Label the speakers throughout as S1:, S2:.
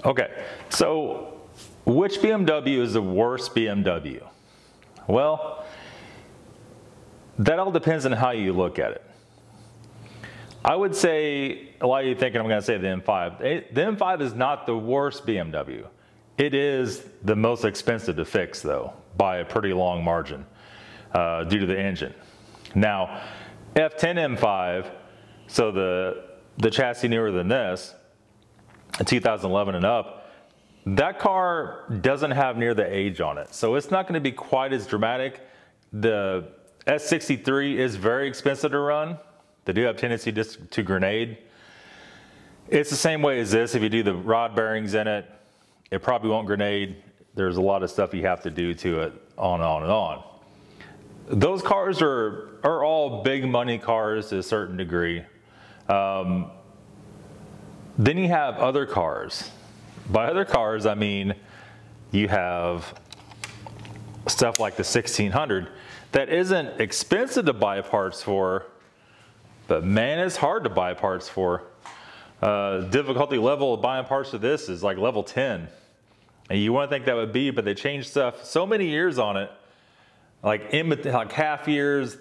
S1: Okay, so which BMW is the worst BMW? Well, that all depends on how you look at it. I would say, a lot of you thinking I'm going to say the M5. The M5 is not the worst BMW. It is the most expensive to fix though, by a pretty long margin, due to the engine. Now, F10 M5, so the chassis newer than this, 2011 and up, that car doesn't have near the age on it. So it's not going to be quite as dramatic. The S63 is very expensive to run. They do have tendency to grenade. It's the same way as this. If you do the rod bearings in it, it probably won't grenade. There's a lot of stuff you have to do to it, on and on and on. Those cars are all big money cars to a certain degree. Then you have other cars. By other cars, I mean you have stuff like the 1600 that isn't expensive to buy parts for, but man, it's hard to buy parts for. Difficulty level of buying parts for this is like level 10. And you wouldn't think that would be, but they changed stuff so many years on it, like half years,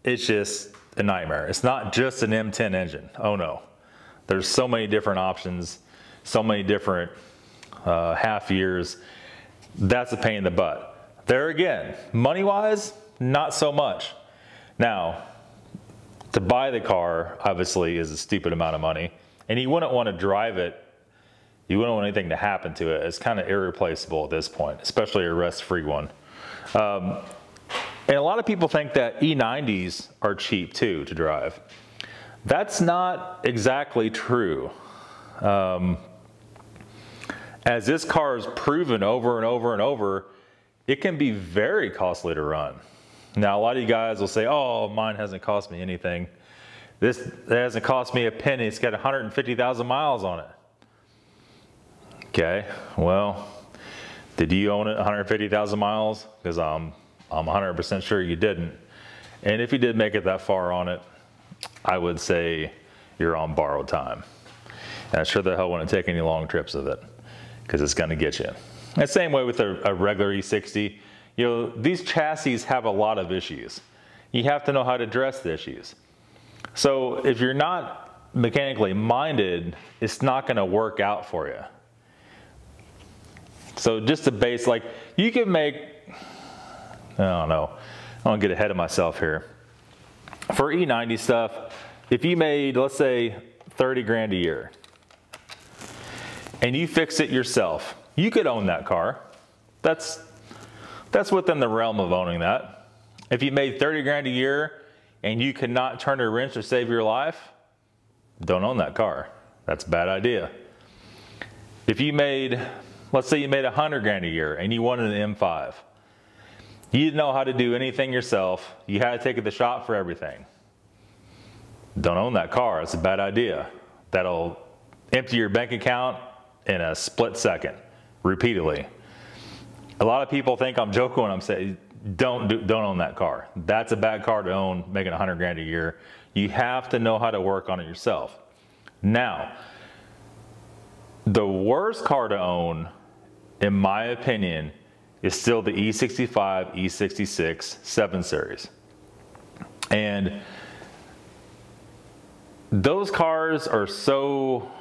S1: it's just a nightmare. It's not just an M10 engine. Oh no. There's so many different options, so many different half years. That's a pain in the butt. There again, money-wise, not so much. Now, to buy the car, obviously, is a stupid amount of money. And you wouldn't want to drive it. You wouldn't want anything to happen to it. It's kind of irreplaceable at this point, especially a rust-free one. And a lot of people think that E90s are cheap too to drive. That's not exactly true. As this car is proven over and over and over, it can be very costly to run. Now, a lot of you guys will say, oh, mine hasn't cost me anything. This hasn't cost me a penny. It's got 150,000 miles on it. Okay, well, did you own it 150,000 miles? Because I'm 100% sure you didn't. And if you did make it that far on it, I would say you're on borrowed time. And I sure the hell wouldn't take any long trips of it, because it's gonna get you. And same way with a regular E60. You know, these chassis have a lot of issues. You have to know how to address the issues. So if you're not mechanically minded, it's not gonna work out for you. So just a base, like you can make, I don't know, I don't get ahead of myself here. For E90 stuff, if you made, let's say, 30 grand a year, and you fix it yourself, you could own that car. That's within the realm of owning that. If you made 30 grand a year and you could not turn a wrench to save your life, don't own that car. That's a bad idea. If you made, let's say you made 100 grand a year and you wanted an M5. You didn't know how to do anything yourself. You had to take it to the shop for everything. Don't own that car. It's a bad idea. That'll empty your bank account in a split second, repeatedly. A lot of people think I'm joking when I'm saying don't own that car. That's a bad car to own, making 100 grand a year. You have to know how to work on it yourself. Now, the worst car to own, in my opinion, is still the E65, E66 7 Series. And those cars are so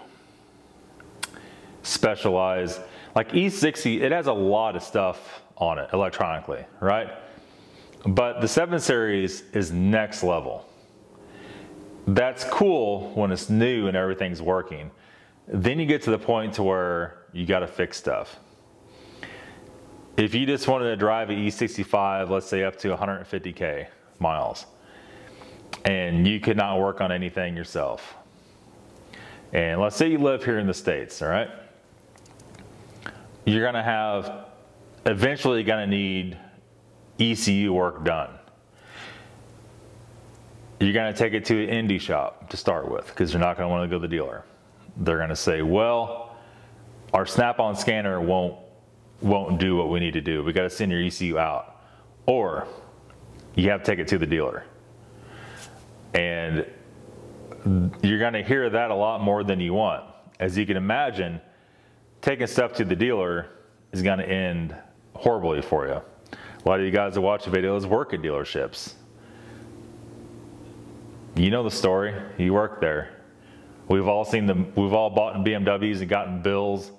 S1: specialized. Like E60, it has a lot of stuff on it electronically, right? But the 7 Series is next level. That's cool when it's new and everything's working. Then you get to the point to where you got to fix stuff. If you just wanted to drive an E65, let's say up to 150K miles, and you could not work on anything yourself, and let's say you live here in the States, all right? You're gonna have, eventually gonna need ECU work done. You're gonna take it to an indie shop to start with, because you're not gonna wanna go to the dealer. They're gonna say, well, our snap-on scanner won't do what we need to do. We got to send your ECU out. Or you have to take it to the dealer. And you're going to hear that a lot more than you want. As you can imagine, taking stuff to the dealer is going to end horribly for you. A lot of you guys that watch the videos work at dealerships. You know the story. You work there. We've all seen them. We've all bought in BMWs and gotten bills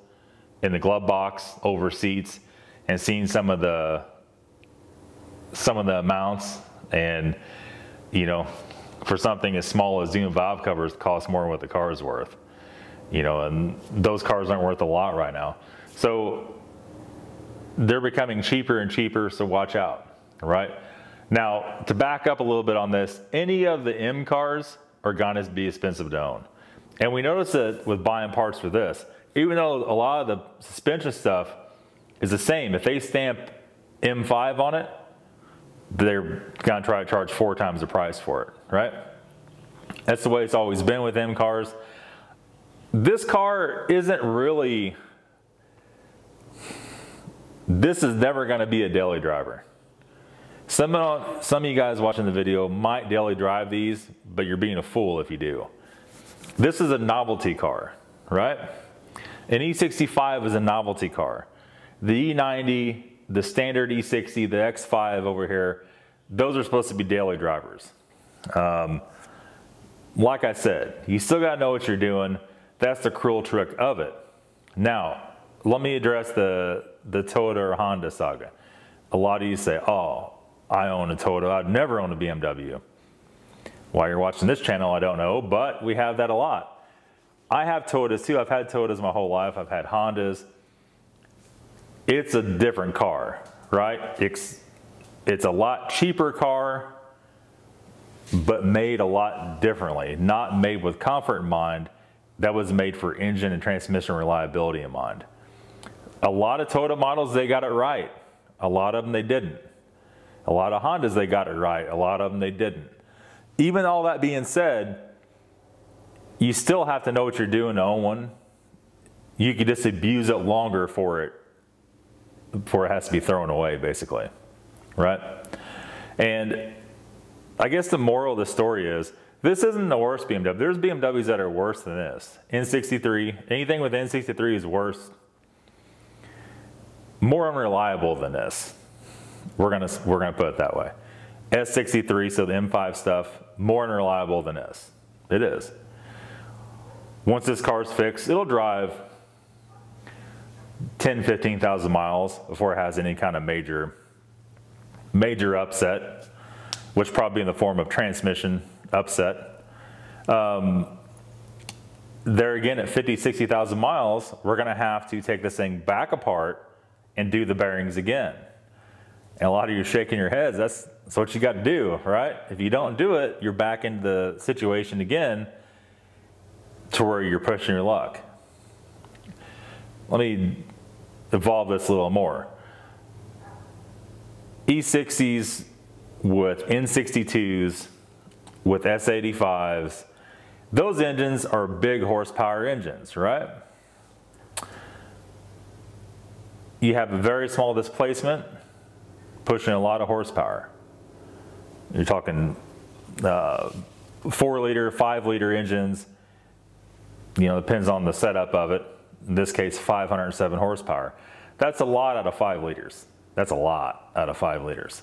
S1: in the glove box over seats and seen some of the amounts, and you know, for something as small as doing valve covers costs more than what the car is worth. You know, and those cars aren't worth a lot right now. So they're becoming cheaper and cheaper, so watch out, right? Now, to back up a little bit on this, any of the M cars are gonna be expensive to own. And we notice that with buying parts for this, even though a lot of the suspension stuff is the same, if they stamp M5 on it, they're gonna try to charge 4 times the price for it, right? That's the way it's always been with M cars. This car isn't really, this is never gonna be a daily driver. Some of you guys watching the video might daily drive these, but you're being a fool if you do. This is a novelty car, right? An E65 is a novelty car. The E90, the standard E60, the X5 over here, those are supposed to be daily drivers. Like I said, you still gotta know what you're doing. That's the cruel trick of it. Now, let me address the Toyota or Honda saga. A lot of you say, oh, I own a Toyota, I'd never own a BMW. Why you're watching this channel, I don't know, but we have that a lot. I have Toyotas too. I've had Toyotas my whole life. I've had Hondas. It's a different car, right? It's a lot cheaper car, but made a lot differently. Not made with comfort in mind. That was made for engine and transmission reliability in mind. A lot of Toyota models, they got it right. A lot of them, they didn't. A lot of Hondas, they got it right. A lot of them, they didn't. Even all that being said, you still have to know what you're doing to own one. You could just abuse it longer before it has to be thrown away, basically, right? And I guess the moral of the story is, this isn't the worst BMW. There's BMWs that are worse than this. N63, anything with N63 is worse, more unreliable than this. We're gonna put it that way. S63, so the M5 stuff, more unreliable than this. It is. Once this car's fixed, it'll drive 10, 15,000 miles before it has any kind of major upset, which probably in the form of transmission upset. There again, at 50, 60,000 miles, we're gonna have to take this thing back apart and do the bearings again. And a lot of you are shaking your heads. That's what you got to do, right? If you don't do it, you're back into the situation again to where you're pushing your luck. Let me evolve this a little more. E60s with N62s, with S85s, those engines are big horsepower engines, right? You have a very small displacement, pushing a lot of horsepower. You're talking 4-liter, 5-liter engines. You know, depends on the setup of it. In this case, 507 horsepower. That's a lot out of 5 liters. That's a lot out of 5 liters.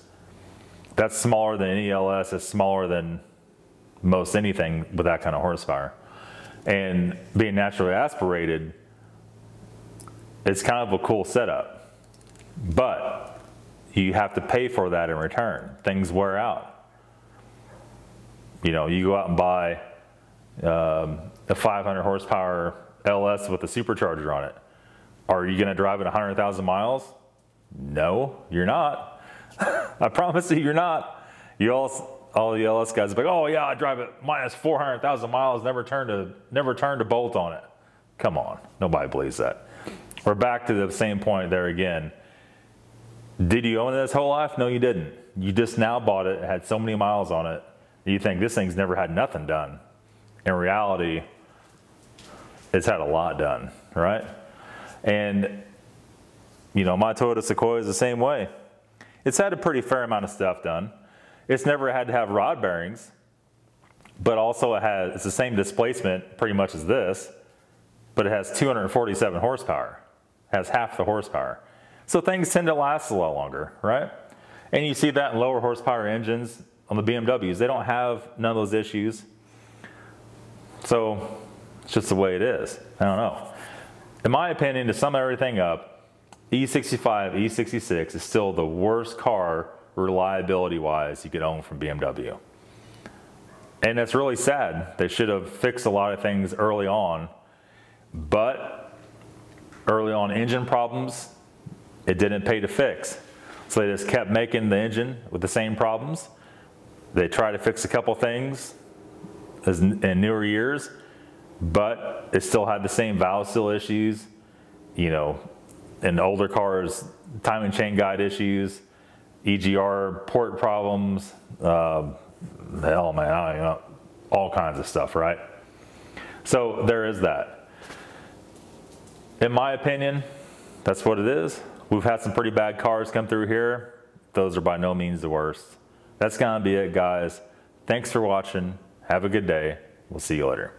S1: That's smaller than any LS. It's smaller than most anything with that kind of horsepower. And being naturally aspirated, it's kind of a cool setup. But you have to pay for that in return. Things wear out. You know, you go out and buy a 500 horsepower LS with a supercharger on it. Are you gonna drive it 100,000 miles? No, you're not. I promise you're not. All the LS guys are like, oh yeah, I drive it minus 400,000 miles, never turned a bolt on it. Come on, nobody believes that. We're back to the same point there again. Did you own it this whole life? No, you didn't. You just now bought it, it had so many miles on it, you think this thing's never had nothing done. In reality, it's had a lot done, right? And, you know, my Toyota Sequoia is the same way. It's had a pretty fair amount of stuff done. It's never had to have rod bearings, but also it's the same displacement pretty much as this, but it has 247 horsepower. has half the horsepower. So things tend to last a lot longer, right? And you see that in lower horsepower engines on the BMWs. They don't have none of those issues. So it's just the way it is. I don't know. In my opinion, to sum everything up, E65, E66 is still the worst car reliability-wise you could own from BMW. And that's really sad. They should have fixed a lot of things early on, but early on engine problems, it didn't pay to fix. So they just kept making the engine with the same problems. They tried to fix a couple things in newer years, but it still had the same valve seal issues, you know, in older cars, timing chain guide issues, EGR port problems, hell man, I don't know, all kinds of stuff, right? So there is that. In my opinion, that's what it is. We've had some pretty bad cars come through here. Those are by no means the worst. That's gonna be it, guys. Thanks for watching. Have a good day. We'll see you later.